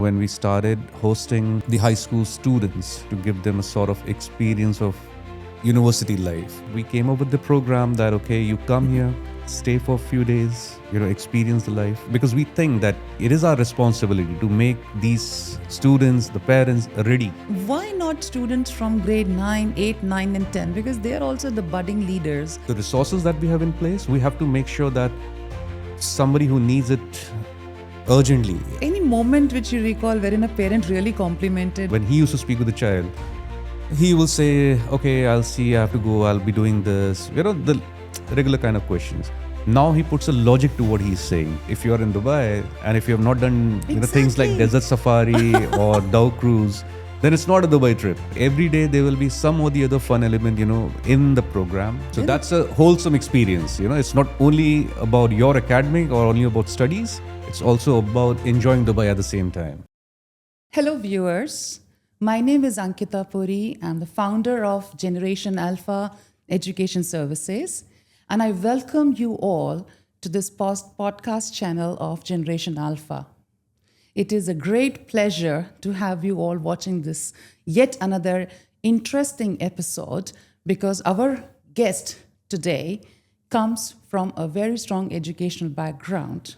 when we started hosting the high school students to give them a sort of experience of university life. We came up with the program that, okay, you come here, stay for a few days, experience the life. Because we think that it is our responsibility to make these students, the parents, ready. Why not students from grade 9, 8, 9 and 10? Because they are also the budding leaders. The resources that we have in place, we have to make sure that somebody who needs it urgently. Any moment which you recall wherein a parent really complimented? When he used to speak with the child, he will say, okay, I'll see, I have to go, I'll be doing this. The regular kind of questions. Now he puts a logic to what he's saying. If you're in Dubai and if you have not done things like desert safari or Dow cruise, then it's not a Dubai trip. Every day there will be some or the other fun element, in the program. So that's a wholesome experience. It's not only about your academic or only about studies. It's also about enjoying Dubai at the same time. Hello viewers. My name is Ankita Puri. I'm the founder of Generation Alpha Education Services. And I welcome you all to this podcast channel of Generation Alpha. It is a great pleasure to have you all watching this yet another interesting episode because our guest today comes from a very strong educational background.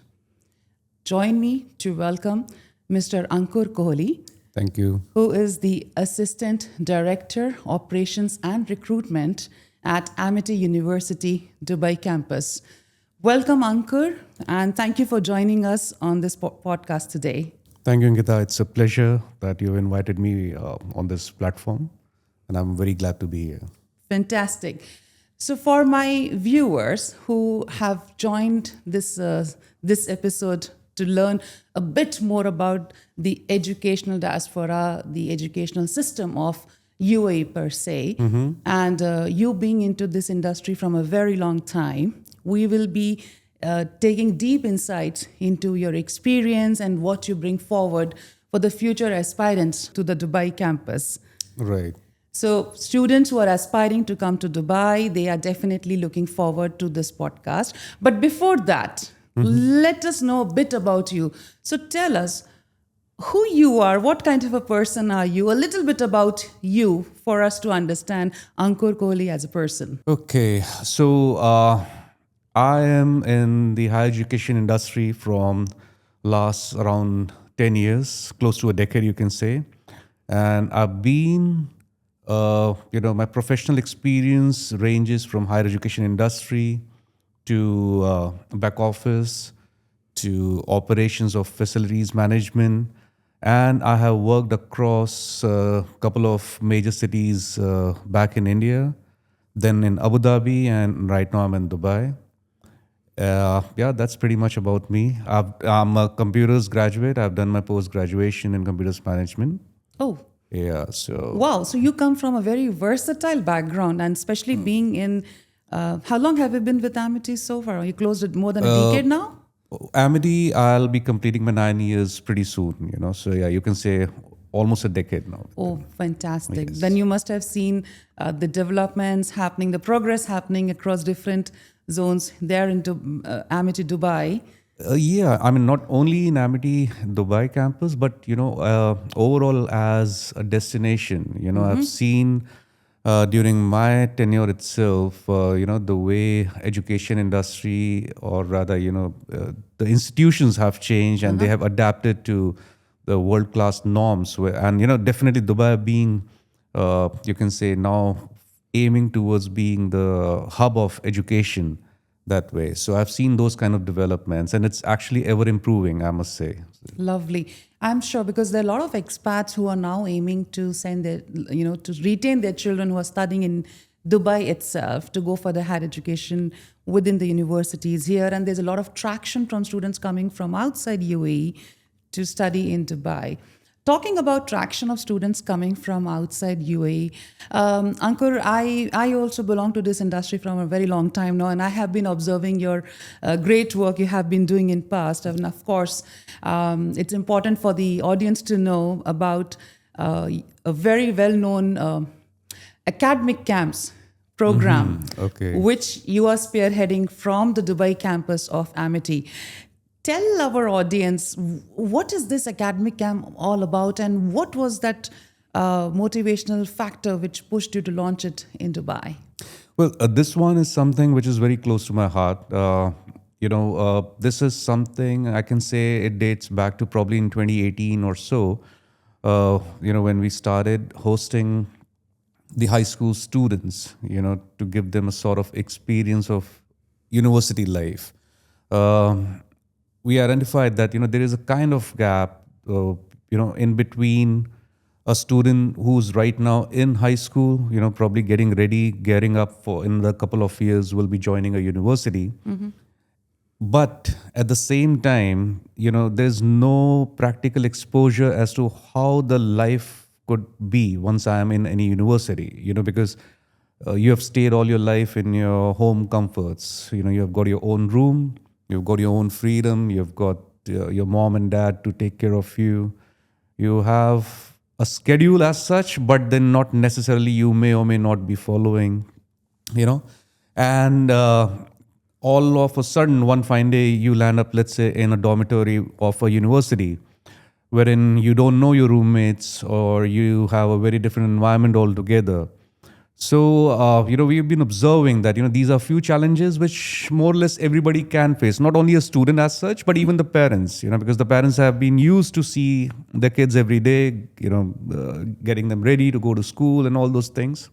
Join me to welcome Mr. Ankur Kohli. Thank you. Who is the Assistant Director, Operations and Recruitment at Amity University Dubai campus. Welcome, Ankur, and thank you for joining us on this podcast today. Thank you, Ankita. It's a pleasure that you invited me on this platform, and I'm very glad to be here. Fantastic. So for my viewers who have joined this episode to learn a bit more about the educational diaspora, the educational system of UAE per se, and you being into this industry from a very long time, we will be taking deep insights into your experience and what you bring forward for the future aspirants to the Dubai campus. Right. So students who are aspiring to come to Dubai, they are definitely looking forward to this podcast. But before that, let us know a bit about you. So tell us who you are, what kind of a person are you, a little bit about you for us to understand Ankur Kohli as a person. Okay, so I am in the higher education industry from last around 10 years, close to a decade, you can say. And I've been, my professional experience ranges from higher education industry to back office, to operations of facilities management. And I have worked across a couple of major cities back in India, then in Abu Dhabi, and right now I'm in Dubai. That's pretty much about me. I'm a computers graduate. I've done my post-graduation in computers management. Oh. Yeah, so... Wow, so you come from a very versatile background, and especially being in... how long have you been with Amity so far? You closed it more than a decade now? Amity, I'll be completing my 9 years pretty soon, So yeah, you can say almost a decade now. Oh, fantastic. Yes. Then you must have seen the developments happening, the progress happening across different zones there into Amity Dubai. Not only in Amity Dubai campus, but, overall as a destination, I've seen during my tenure itself, the way education industry, or rather, the institutions have changed and they have adapted to the world-class norms. Definitely Dubai being, you can say now, aiming towards being the hub of education that way. So I've seen those kind of developments, and it's actually ever improving, I must say. Lovely. I'm sure, because there are a lot of expats who are now aiming to send their, to retain their children who are studying in Dubai itself to go for the higher education within the universities here. And there's a lot of traction from students coming from outside UAE to study in Dubai. Talking about traction of students coming from outside UAE, Ankur, I also belong to this industry from a very long time now, and I have been observing your great work you have been doing in past. And of course, it's important for the audience to know about a very well-known academic camps program, which you are spearheading from the Dubai campus of Amity. Tell our audience, what is this academic camp all about, and what was that motivational factor which pushed you to launch it in Dubai? Well, this one is something which is very close to my heart. This is something I can say it dates back to probably in 2018 or so. When we started hosting the high school students, to give them a sort of experience of university life. We identified that there is a kind of gap, in between a student who's right now in high school, probably getting ready, gearing up for in the couple of years will be joining a university. But at the same time, there's no practical exposure as to how the life could be once I am in any university, because you have stayed all your life in your home comforts. You have got your own room, you've got your own freedom, you've got your mom and dad to take care of you. You have a schedule as such, but then not necessarily you may or may not be following, and all of a sudden, one fine day, you land up, let's say, in a dormitory of a university wherein you don't know your roommates or you have a very different environment altogether. So, we've been observing that, these are few challenges which more or less everybody can face, not only a student as such, but even the parents, because the parents have been used to see their kids every day, getting them ready to go to school and all those things.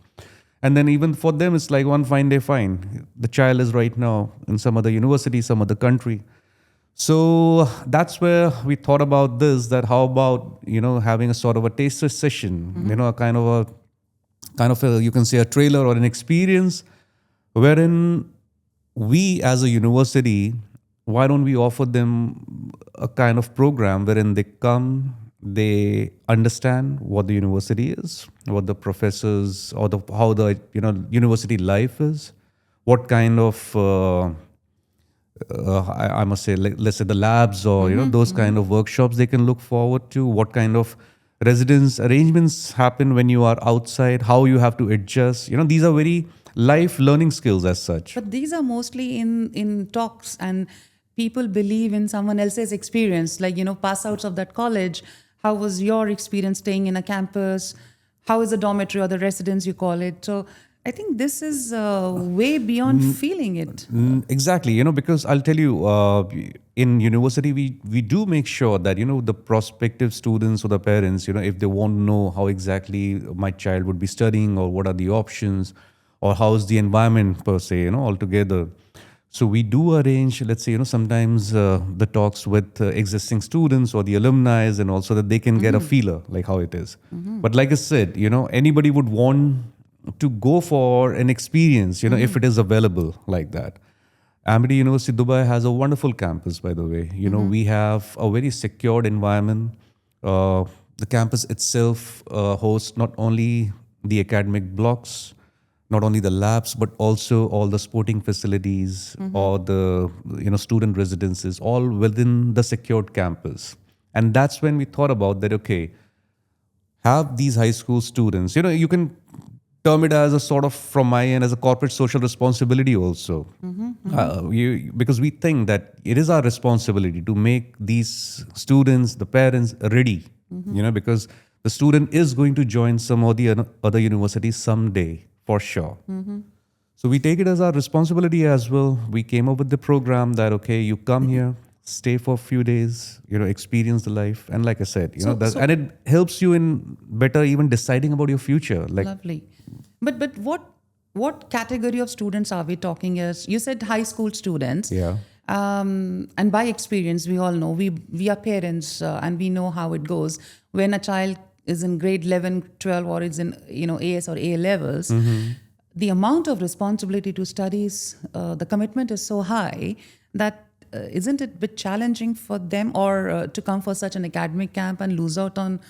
And then even for them, it's like one fine day, fine. The child is right now in some other university, some other country. So that's where we thought about this, that how about, having a sort of a taster session, a kind of a, you can say a trailer or an experience wherein we as a university, why don't we offer them a kind of program wherein they come, they understand what the university is, what the professors or how the university life is, what kind of I must say, let's say the labs or those kind of workshops they can look forward to, what kind of residence arrangements happen when you are outside, how you have to adjust. These are very life learning skills as such. But these are mostly in talks, and people believe in someone else's experience, like, pass outs of that college. How was your experience staying in a campus? How is the dormitory or the residence, you call it? So I think this is way beyond feeling it. Exactly, because I'll tell you, in university, we do make sure that, the prospective students or the parents, if they want to know how exactly my child would be studying or what are the options or how's the environment per se, altogether. So we do arrange, let's say, sometimes the talks with existing students or the alumni, and also that they can get a feeler like how it is. But like I said, anybody would want to go for an experience, if it is available like that. Amity University Dubai has a wonderful campus, by the way. We have a very secured environment. The campus itself hosts not only the academic blocks, not only the labs, but also all the sporting facilities or the student residences, all within the secured campus. And that's when we thought about that, okay, have these high school students, you can term it as a sort of, from my end, as a corporate social responsibility also. Because we think that it is our responsibility to make these students, the parents, ready, because the student is going to join some of the other universities someday, for sure. So we take it as our responsibility as well. We came up with the program that, okay, you come here, stay for a few days, experience the life. And like I said, and it helps you in better even deciding about your future. Lovely. But what category of students are we talking as? You said high school students. Yeah. And by experience, we all know, we are parents, and we know how it goes. When a child is in grade 11, 12, or is in AS or A levels, the amount of responsibility to studies, the commitment is so high that isn't it a bit challenging for them or to come for such an academic camp and lose out on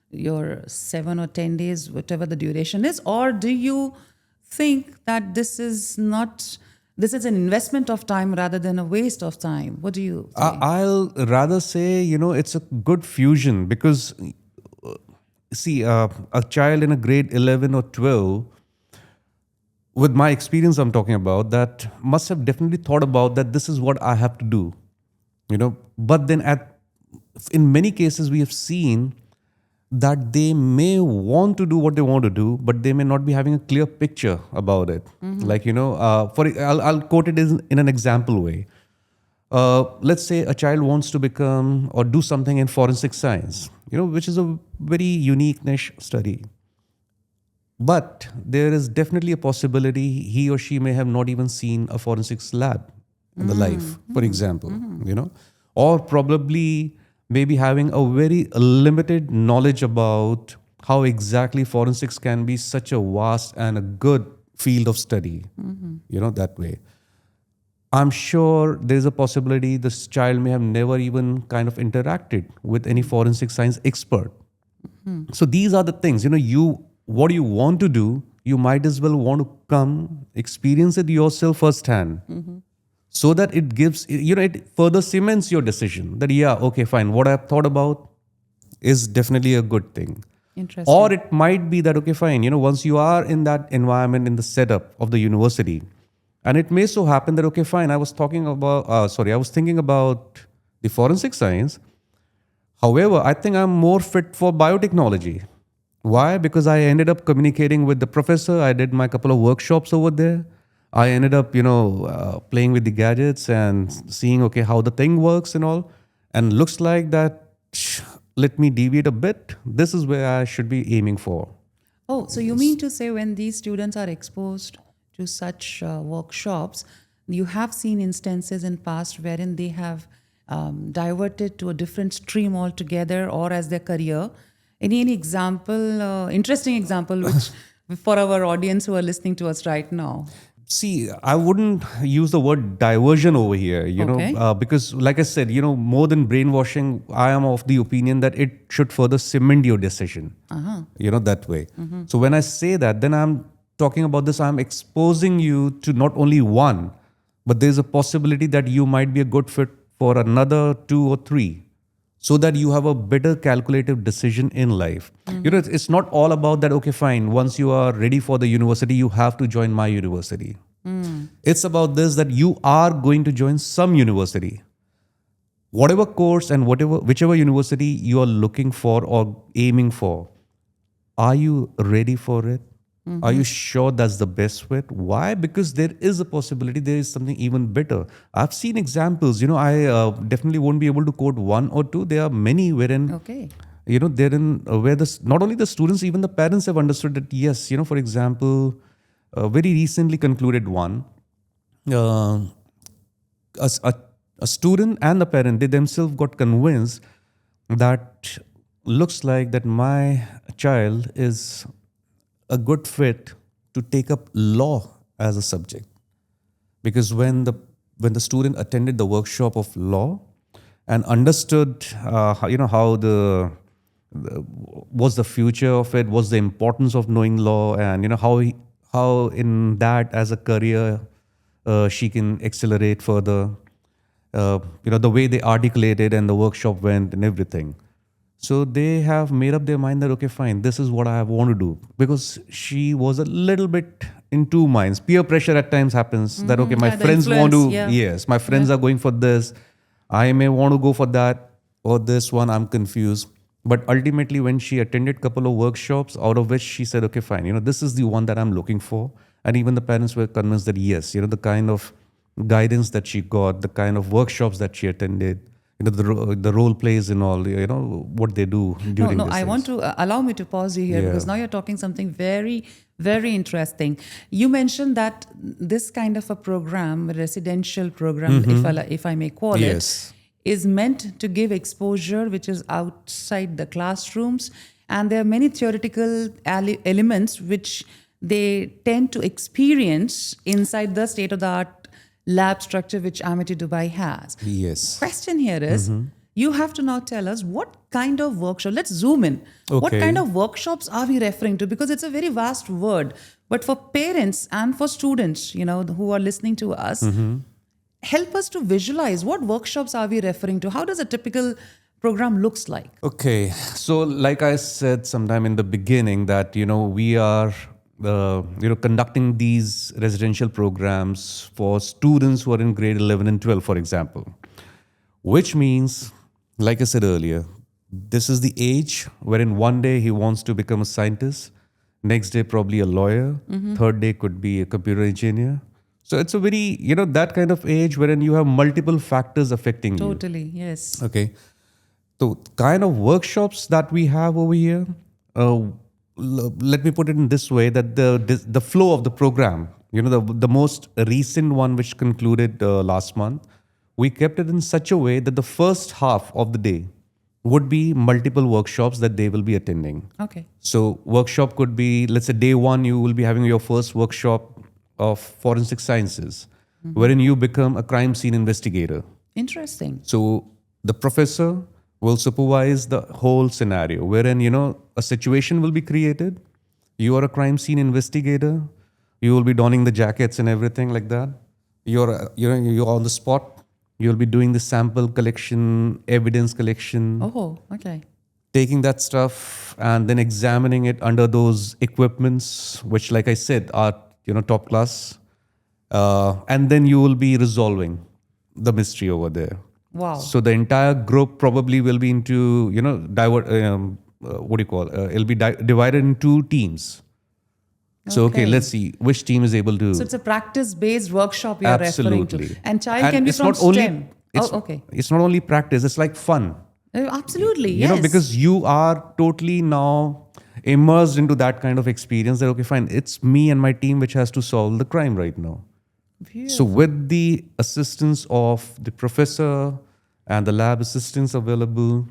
your 7 or 10 days, whatever the duration is? Or do you think that this is an investment of time rather than a waste of time? What do you say? I'll rather say, it's a good fusion because, see, a child in a grade 11 or 12, with my experience I'm talking about, that must have definitely thought about that this is what I have to do. But then in many cases we have seen that they may want to do what they want to do, but they may not be having a clear picture about it. Like, I'll quote it in an example way. Let's say a child wants to become or do something in forensic science, which is a very unique niche study. But there is definitely a possibility he or she may have not even seen a forensics lab in the life, for example, or probably maybe having a very limited knowledge about how exactly forensics can be such a vast and a good field of study, that way. I'm sure there's a possibility this child may have never even kind of interacted with any forensic science expert. So these are the things, what you want to do, you might as well want to come experience it yourself firsthand. So that it gives, it further cements your decision that, yeah, okay, fine. What I've thought about is definitely a good thing. Interesting. Or it might be that, okay, fine, once you are in that environment, in the setup of the university, and it may so happen that, okay, fine, I was thinking about the forensic science. However, I think I'm more fit for biotechnology. Why? Because I ended up communicating with the professor. I did my couple of workshops over there. I ended up, playing with the gadgets and seeing, okay, how the thing works and all. And looks like that, let me deviate a bit. This is where I should be aiming for. Oh, so you mean to say when these students are exposed to such workshops, you have seen instances in past wherein they have diverted to a different stream altogether or as their career. Any example, interesting example, which for our audience who are listening to us right now? See, I wouldn't use the word diversion over here, because like I said, more than brainwashing, I am of the opinion that it should further cement your decision, that way. So when I say that, then I'm talking about this, I'm exposing you to not only one, but there's a possibility that you might be a good fit for another 2 or 3. So that you have a better calculative decision in life. It's not all about that, okay, fine, once you are ready for the university, you have to join my university. It's about this, that you are going to join some university. Whatever course and whichever university you are looking for or aiming for, are you ready for it? Are you sure that's the best fit? Why? Because there is a possibility there is something even better. I've seen examples. I definitely won't be able to quote 1 or 2. There are many wherein, therein where not only the students, even the parents have understood that, yes, for example, very recently concluded one, a student and the parent, they themselves got convinced that looks like that my child is a good fit to take up law as a subject. Because when the student attended the workshop of law and understood how what's the future of it, what's the importance of knowing law, and how in that as a career she can accelerate further, the way they articulated and the workshop went and everything. So they have made up their mind that, okay, fine, this is what I want to do. Because she was a little bit in two minds. Peer pressure at times happens that, okay, my friends want to, yes, my friends are going for this. I may want to go for that or this one, I'm confused. But ultimately, when she attended a couple of workshops, out of which she said, okay, fine, this is the one that I'm looking for. And even the parents were convinced that, yes, the kind of guidance that she got, the kind of workshops that she attended, the role plays and all, what they do during this. I want to allow me to pause you here because now you're talking something very, very interesting. You mentioned that this kind of a program, a residential program, if I may call it, is meant to give exposure which is outside the classrooms. And there are many theoretical elements which they tend to experience inside the state-of-the-art lab structure which Amity Dubai has. Yes. Question here is, you have to now tell us what kind of workshop, let's zoom in. Okay. What kind of workshops are we referring to? Because it's a very vast word. But for parents and for students, who are listening to us, help us to visualize what workshops are we referring to? How does a typical program looks like? Okay. So like I said sometime in the beginning that, we are conducting these residential programs for students who are in grade 11 and 12, for example. which means, like I said earlier, this is the age wherein one day he wants to become a scientist, next day probably a lawyer, third day could be a computer engineer. So it's a very, that kind of age wherein you have multiple factors affecting you. Totally, yes. Okay. So kind of workshops that we have over here, let me put it in this way, that the flow of the program, the most recent one which concluded last month, we kept it in such a way that the first half of the day would be multiple workshops that they will be attending. Okay. So workshop could be, let's say day one, you will be having your first workshop of forensic sciences, wherein you become a crime scene investigator. Interesting. So the professor will supervise the whole scenario, wherein, a situation will be created. You are a crime scene investigator. You will be donning the jackets and everything like that. You're on the spot. You'll be doing the sample collection, evidence collection, Oh, okay. taking that stuff and then examining it under those equipments, which, like I said, are, top class. And then you will be resolving the mystery over there. Wow. So the entire group probably will be into, it'll be divided in two teams. So, okay, let's see which team is able to. So it's a practice-based workshop you're referring Absolutely. to. And child can be it's from not only, STEM. Okay. It's not only practice, it's like fun. Absolutely, You yes. know, because you are totally now immersed into that kind of experience that, okay, fine, it's me and my team which has to solve the crime right now. So with the assistance of the professor and the lab assistants available,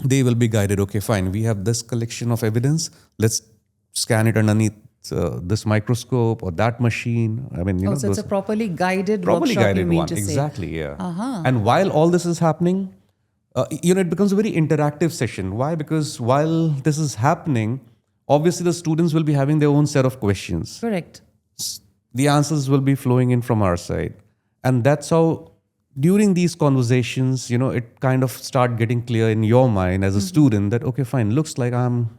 they will be guided, okay, fine, we have this collection of evidence, let's scan it underneath this microscope or that machine. I mean, so it's a properly guided properly workshop, guided you mean one. to say. Exactly, yeah. And while all this is happening, it becomes a very interactive session. Why? Because while this is happening, obviously the students will be having their own set of questions. Correct. The answers will be flowing in from our side. And that's how, during these conversations, it kind of start getting clear in your mind as a student that, okay, fine, looks like I'm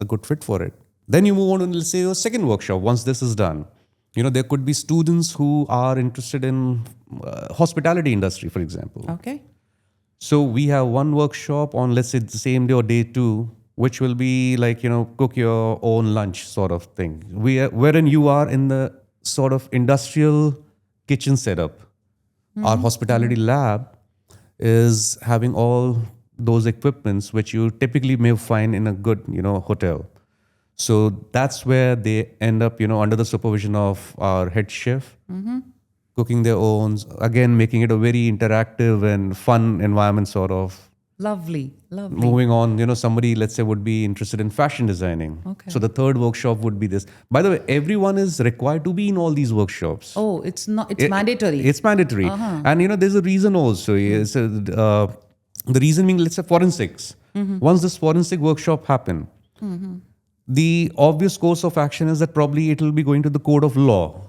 a good fit for it. Then you move on to, let's say, your second workshop. Once this is done, there could be students who are interested in hospitality industry, for example. Okay. So we have one workshop on, let's say, the same day or day two, which will be like, cook your own lunch sort of thing. Wherein you are in the sort of industrial kitchen setup. Our hospitality lab is having all those equipments which you typically may find in a good, hotel. So that's where they end up, under the supervision of our head chef, cooking their own, again, making it a very interactive and fun environment sort of. Lovely. Moving on, somebody, let's say, would be interested in fashion designing. Okay. So the third workshop would be this. By the way, everyone is required to be in all these workshops. Oh, it's mandatory. It's mandatory. And, there's a reason also. Yes, the reason being, let's say, forensics. Once this forensic workshop happen, the obvious course of action is that probably it will be going to the code of law.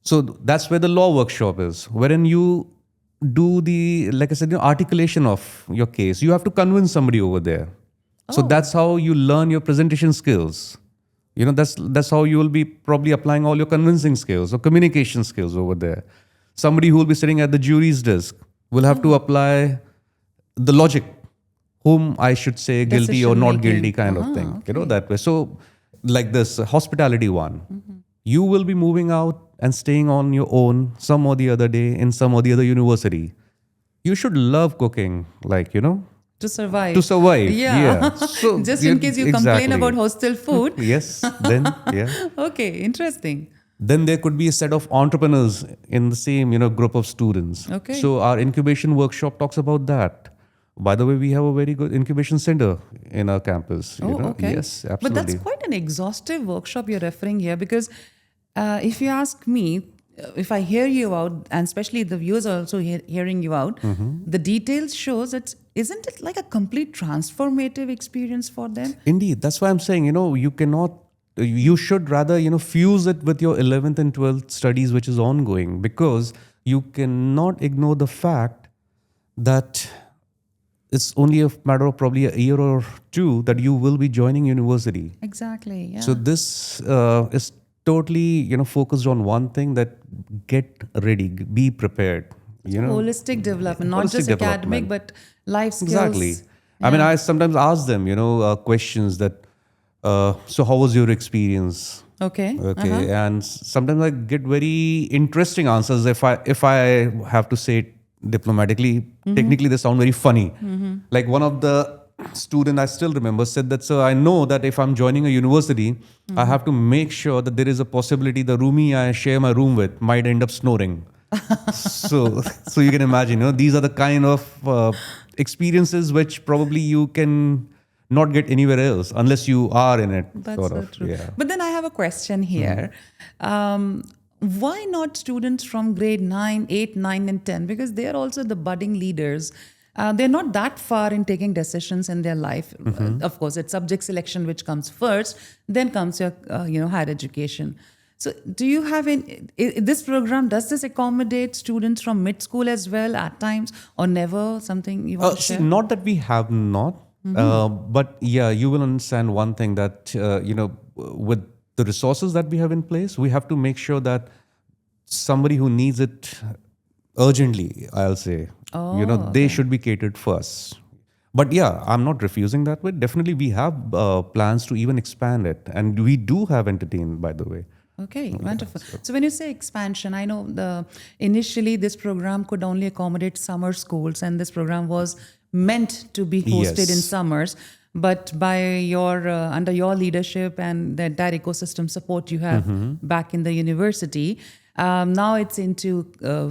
So that's where the law workshop is, wherein you do the, like I said, articulation of your case. You have to convince somebody over there. So that's how you learn your presentation skills. That's how you will be probably applying all your convincing skills or communication skills over there. Somebody who will be sitting at the jury's desk will have to apply the logic, whom I should say guilty or not guilty kind of thing. Okay. That way. So like this hospitality one, you will be moving out and staying on your own some or the other day in some or the other university. You should love cooking, like, to survive. Yeah. So, Just in case you complain about hostel food. Yes, then, yeah. Okay, interesting. Then there could be a set of entrepreneurs in the same, group of students. Okay. So our incubation workshop talks about that. By the way, we have a very good incubation center in our campus. Okay. Yes, absolutely. But that's quite an exhaustive workshop you're referring here, because if you ask me, if I hear you out, and especially the viewers are also hearing you out, the details shows that isn't it like a complete transformative experience for them? Indeed. That's why I'm saying, you should rather, fuse it with your 11th and 12th studies, which is ongoing, because you cannot ignore the fact that it's only a matter of probably a year or two that you will be joining university. Exactly. Yeah. So this is totally, focused on one thing, that get ready, be prepared. Holistic development, not Holistic just academic, development. but life skills. Exactly. I mean, I sometimes ask them, questions that, so how was your experience? Okay. Okay, and sometimes I get very interesting answers. If I have to say it diplomatically, technically they sound very funny. Like one of the student I still remember said that, so I know that if I'm joining a university, I have to make sure that there is a possibility the roomie I share my room with might end up snoring. So you can imagine, these are the kind of experiences which probably you can not get anywhere else unless you are in it. That's sort so of. true. Yeah. But then I have a question here. Why not students from grade 9, 8, 9, and 10? Because they are also the budding leaders. They're not that far in taking decisions in their life. Of course, it's subject selection which comes first, then comes your higher education. So do you have this program, does this accommodate students from mid school as well at times, or never? Something you want to share? Not that we have not, but yeah, you will understand one thing that, with the resources that we have in place, we have to make sure that somebody who needs it urgently, I'll say, they should be catered first. But yeah, I'm not refusing that way. Definitely, we have plans to even expand it. And we do have entertainment, by the way. Okay, wonderful. So when you say expansion, I know initially this program could only accommodate summer schools, and this program was meant to be hosted in Yes. summers. But by your under your leadership and the entire ecosystem support you have back in the university, now it's into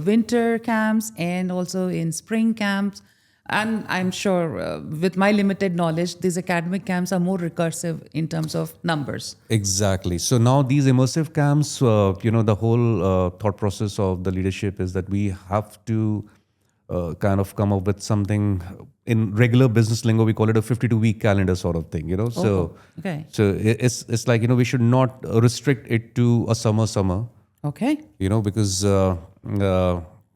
winter camps and also in spring camps. And I'm sure, with my limited knowledge, these academic camps are more recursive in terms of numbers. Exactly. So now these immersive camps, the whole thought process of the leadership is that we have to kind of come up with something in regular business lingo. We call it a 52-week calendar sort of thing. So Okay. so it's like we should not restrict it to a summer. Okay. Because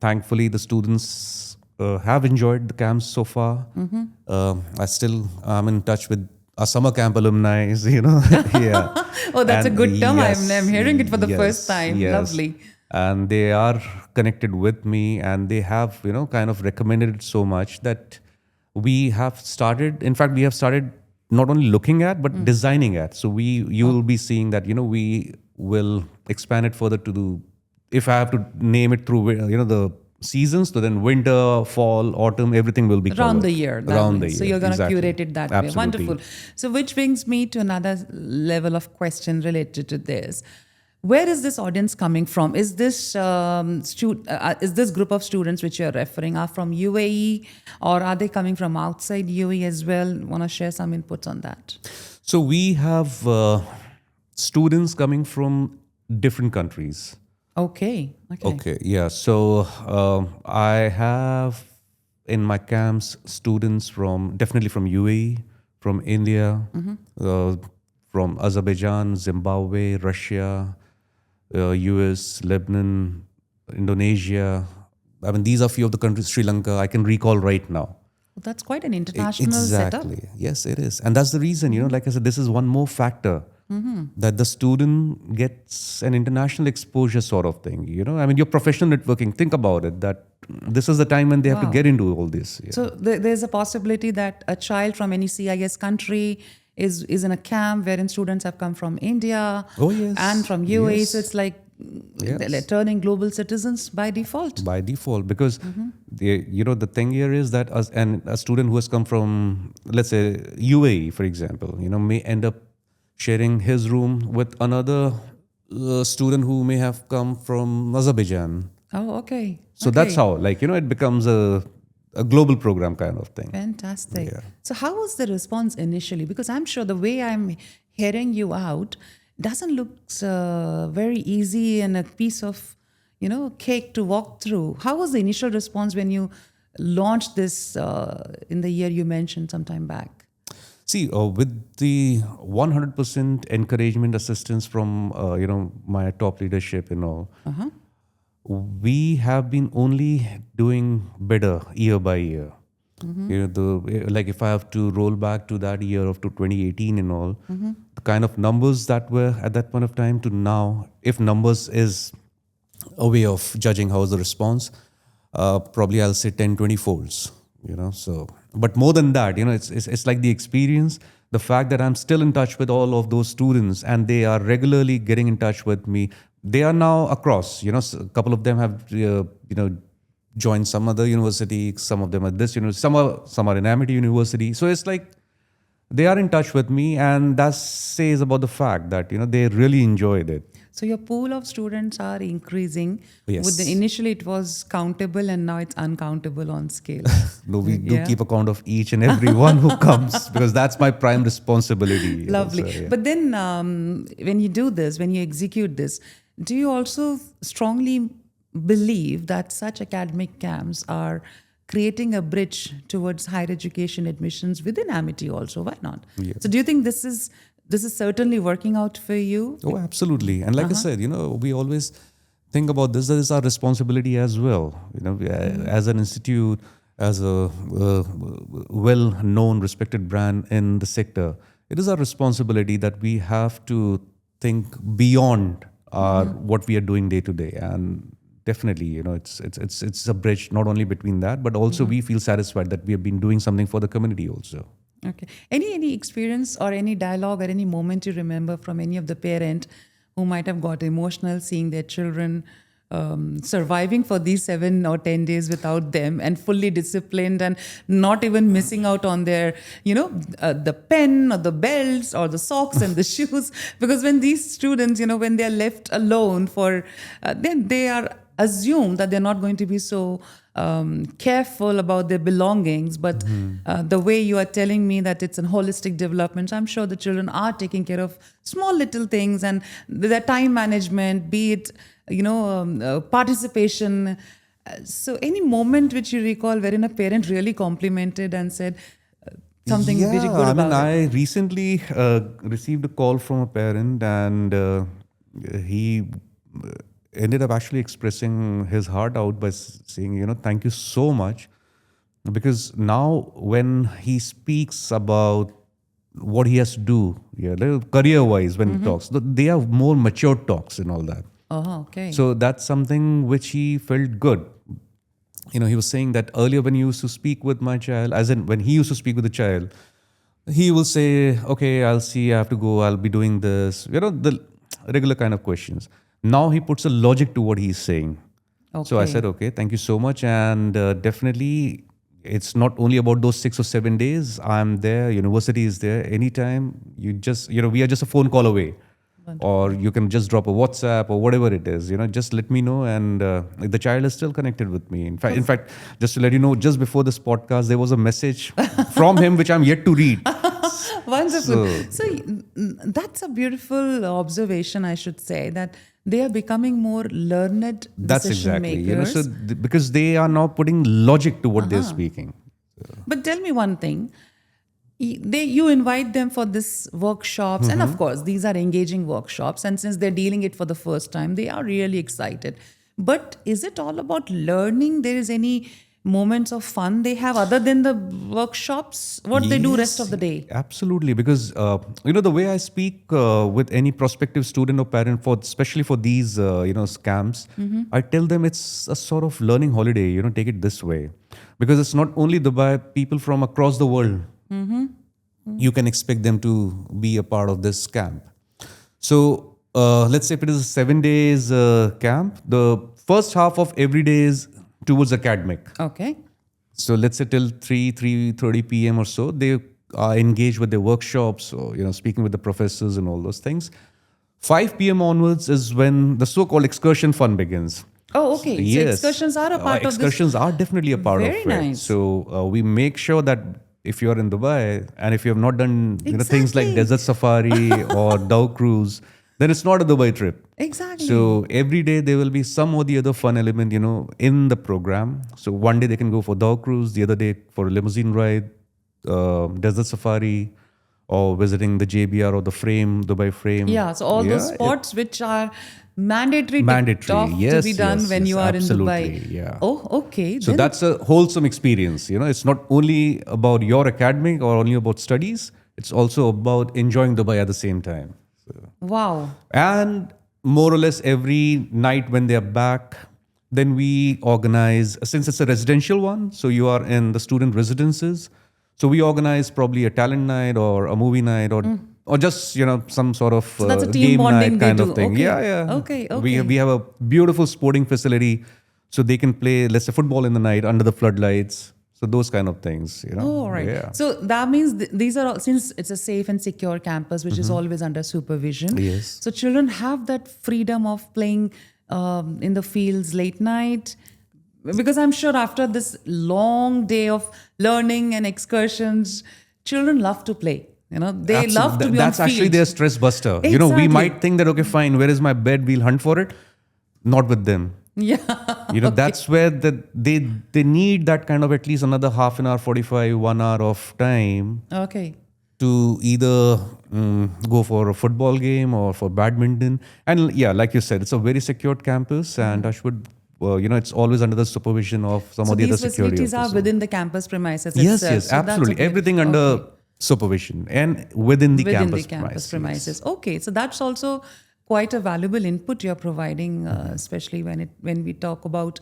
thankfully the students have enjoyed the camps so far. I'm in touch with our summer camp alumni, yeah. Oh, that's a And good term. yes, I'm hearing it for the yes, first time. yes. Lovely. And they are connected with me, and they have, kind of recommended it so much that we have started. In fact, we have started not only looking at but designing at. So you will be seeing that we will expand it further to the. If I have to name it through, the seasons, so then winter, fall, autumn, everything will be Around covered. the year. Around the year. So you're going to exactly. curate it that way. Absolutely. Wonderful. So which brings me to another level of question related to this. Where is this audience coming from? Is this is this group of students which you're referring are from UAE, or are they coming from outside UAE as well? Want to share some inputs on that? So we have students coming from different countries. Okay. Okay, yeah. So I have in my camps students definitely from UAE, from India, from Azerbaijan, Zimbabwe, Russia, US, Lebanon, Indonesia. I mean, these are few of the countries, Sri Lanka, I can recall right now. Well, that's quite an international setup. Exactly. Yes, it is. And that's the reason, like I said, this is one more factor that the student gets an international exposure sort of thing. I mean, your professional networking, think about it, that this is the time when they have to get into all this. Yeah. So there's a possibility that a child from any CIS country is in a camp wherein students have come from India Oh, yes. and from UAE. Yes. So it's like Yes. they're turning global citizens by default. By default, because the thing here is that a student who has come from, let's say, UAE, for example, may end up sharing his room with another student who may have come from Azerbaijan. Oh, okay. So that's how, it becomes a global program kind of thing. Fantastic. Yeah. So how was the response initially? Because I'm sure the way I'm hearing you out doesn't look very easy and a piece of, cake to walk through. How was the initial response when you launched this in the year you mentioned some time back? See, with the 100% encouragement, assistance from, my top leadership, we have been only doing better year by year. Like if I have to roll back to that year of to 2018 and all, the kind of numbers that were at that point of time to now, if numbers is a way of judging how is the response, probably I'll say 10, 20 folds, So, but more than that, it's like the experience, the fact that I'm still in touch with all of those students and they are regularly getting in touch with me. They are now across, a couple of them have, joined some other university, some of them at this university, some are in Amity University. So it's like they are in touch with me, and that says about the fact that, they really enjoyed it. So your pool of students are increasing. Yes. Initially it was countable and now it's uncountable on scale. No, we do Yeah. keep account of each and every one who comes because that's my prime responsibility. Lovely. So, yeah. But then when you do this, when you execute this, do you also strongly believe that such academic camps are creating a bridge towards higher education admissions within Amity also? Why not? Yeah. So do you think this is certainly working out for you? Oh, absolutely. And like I said, we always think about this, that is our responsibility as well. As an institute, as a well-known, respected brand in the sector, it is our responsibility that we have to think beyond what we are doing day to day. And definitely, it's a bridge not only between that, but also we feel satisfied that we have been doing something for the community also. Okay. Any experience or any dialogue or any moment you remember from any of the parent who might have got emotional seeing their children surviving for these 7 or 10 days without them and fully disciplined and not even missing out on their, the pen or the belts or the socks and the shoes? Because when these students, when they're left alone then they are assumed that they're not going to be so careful about their belongings. But the way you are telling me that it's a holistic development, I'm sure the children are taking care of small little things and their time management, be it, participation. So any moment which you recall wherein a parent really complimented and said something very good about it? I recently received a call from a parent, and he ended up actually expressing his heart out by saying, thank you so much. Because now when he speaks about what he has to do, career-wise, when he talks, they are more mature talks and all that. Oh, okay. So that's something which he felt good. He was saying that earlier when he used to speak with my child, as in when he used to speak with the child, he will say, okay, I'll see, I have to go, I'll be doing this, the regular kind of questions. Now he puts a logic to what he's saying. Okay. So I said, okay, thank you so much. And definitely, it's not only about those 6 or 7 days. I'm there, university is there. Anytime, you just, we are just a phone call away. Wonderful. Or you can just drop a WhatsApp or whatever it is, just let me know. And the child is still connected with me. In fact, just to let you know, just before this podcast, there was a message from him, which I'm yet to read. Wonderful. So that's a beautiful observation, I should say, that they are becoming more learned That's decision exactly, makers. because they are now putting logic to what they're speaking. But tell me one thing. You invite them for this workshops, and of course, these are engaging workshops. And since they're dealing it for the first time, they are really excited. But is it all about learning? There is any moments of fun they have other than the workshops? What they do rest of the day? Absolutely, because the way I speak with any prospective student or parent, especially for these scams, I tell them it's a sort of learning holiday. Take it this way, because it's not only Dubai. People from across the world, you can expect them to be a part of this camp. So let's say if it is a 7 days camp, the first half of every day is towards academic. Okay. So let's say till 3:30 p.m. or so, they are engaged with their workshops or, speaking with the professors and all those things. 5 p.m. onwards is when the so-called excursion fun begins. Oh, okay. Yes. So excursions are a part of this. Excursions are definitely a part Very of it. nice. So we make sure that if you're in Dubai and if you have not done things like Exactly. desert safari or dhow cruise, then it's not a Dubai trip. Exactly. So every day there will be some or the other fun element, in the program. So one day they can go for dhow cruise, the other day for a limousine ride, desert safari, or visiting the JBR or the frame, Dubai frame. Yeah, so all those spots which are mandatory to yes, be done yes, when yes, you are absolutely, in Dubai. yeah. Oh, okay. So Then- that's a wholesome experience. It's not only about your academic or only about studies. It's also about enjoying Dubai at the same time. wow. And more or less every night when they're back, then we organize, since it's a residential one, so you are in the student residences. So we organize probably a talent night or a movie night or just, some sort of So that's a team game bonding night they kind do. of thing. Okay. Yeah, yeah. Okay, We okay. have a beautiful sporting facility so they can play, let's say, football in the night under the floodlights. So those kind of things, Oh, right. Yeah. So that means these are all, since it's a safe and secure campus, which is always under supervision. Yes. So children have that freedom of playing in the fields late night. Because I'm sure after this long day of learning and excursions, children love to play. They love to be That's on actually field. their stress buster. We Exactly. might think that, okay, fine, where is my bed? We'll hunt for it. Not with them. Yeah. That's where they need that kind of at least another half an hour, 45, 1 hour of time Okay. to either go for a football game or for badminton. And yeah, like you said, it's a very secured campus, and Ashwood, it's always under the supervision of some So of the other these security facilities are officers. within the campus premises Yes, itself. yes, So that's absolutely. okay. Everything under Okay. supervision and within the Within campus the campus premises. premises. Okay, so that's also quite a valuable input you're providing, especially when we talk about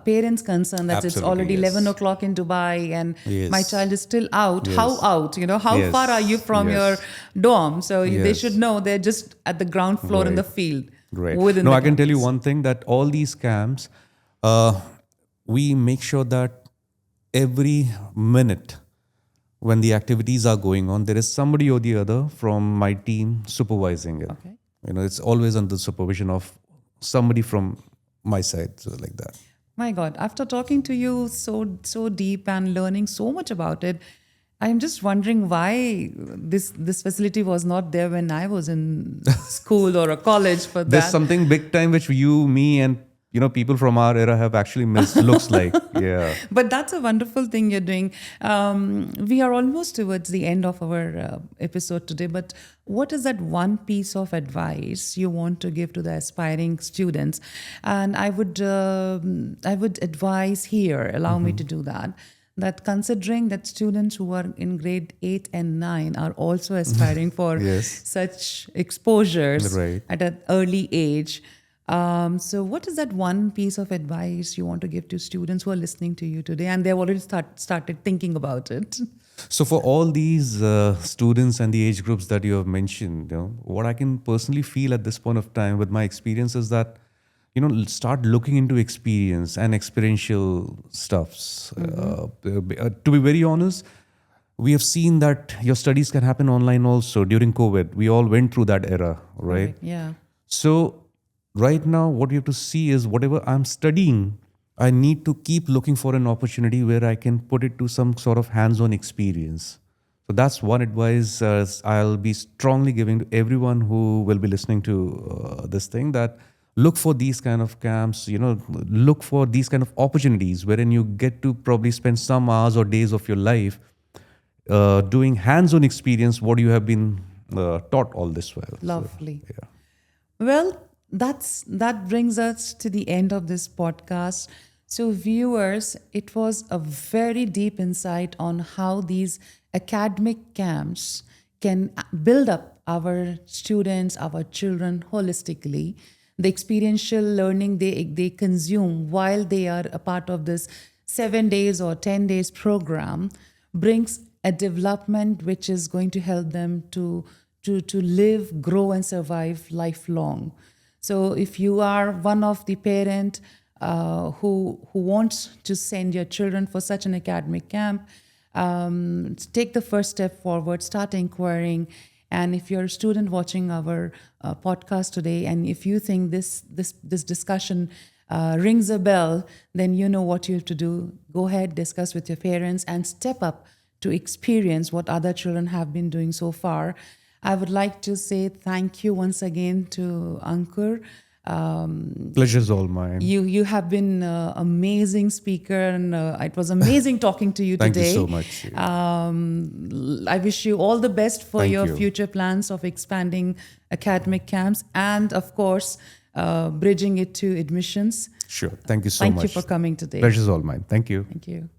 parents' concern that it's Absolutely, already yes. 11 o'clock in Dubai and Yes. my child is still out. Yes. How out? How Yes. far are you from Yes. your dorm? So they Yes. should know they're just at the ground floor in the field. Right. Within No, the I can tell you campus. one thing, that all these camps, we make sure that every minute when the activities are going on, there is somebody or the other from my team supervising it. Okay. It's always under the supervision of somebody from my side, so like that. My God, after talking to you so deep and learning so much about it, I'm just wondering why this facility was not there when I was in school or a college for There's that. something big time which you, me, and people from our era have actually missed. Looks like, yeah. But that's a wonderful thing you're doing. We are almost towards the end of our episode today, but what is that one piece of advice you want to give to the aspiring students? And I would advise here, allow me to do that considering that students who are in grade 8 and 9 are also aspiring for Yes. such exposures Right. at an early age. So what is that one piece of advice you want to give to students who are listening to you today and they've already started thinking about it? So for all these students and the age groups that you have mentioned, what I can personally feel at this point of time with my experience is that, start looking into experience and experiential stuffs. To be very honest, we have seen that your studies can happen online also during COVID. We all went through that era, right? Yeah. So right now, what we have to see is whatever I'm studying, I need to keep looking for an opportunity where I can put it to some sort of hands-on experience. So that's one advice I'll be strongly giving to everyone who will be listening to this thing, that look for these kind of camps, look for these kind of opportunities wherein you get to probably spend some hours or days of your life doing hands-on experience what you have been taught all this while. Lovely. So, yeah. Well, that brings us to the end of this podcast. So viewers, it was a very deep insight on how these academic camps can build up our students, our children holistically. The experiential learning they consume while they are a part of this 7 days or 10 days program brings a development which is going to help them to live, grow, and survive lifelong. So if you are one of the parent who wants to send your children for such an academic camp, take the first step forward, start inquiring. And if you're a student watching our podcast today, and if you think this discussion rings a bell, then you know what you have to do. Go ahead, discuss with your parents, and step up to experience what other children have been doing so far. I would like to say thank you once again to Ankur. Pleasure's all mine. You have been an amazing speaker, and it was amazing talking to you Thank today. you so much. I wish you all the best for Thank your you. future plans of expanding academic camps and, of course, bridging it to admissions. Sure. Thank you so Thank much. you for coming today. Pleasure's all mine. Thank you. Thank you.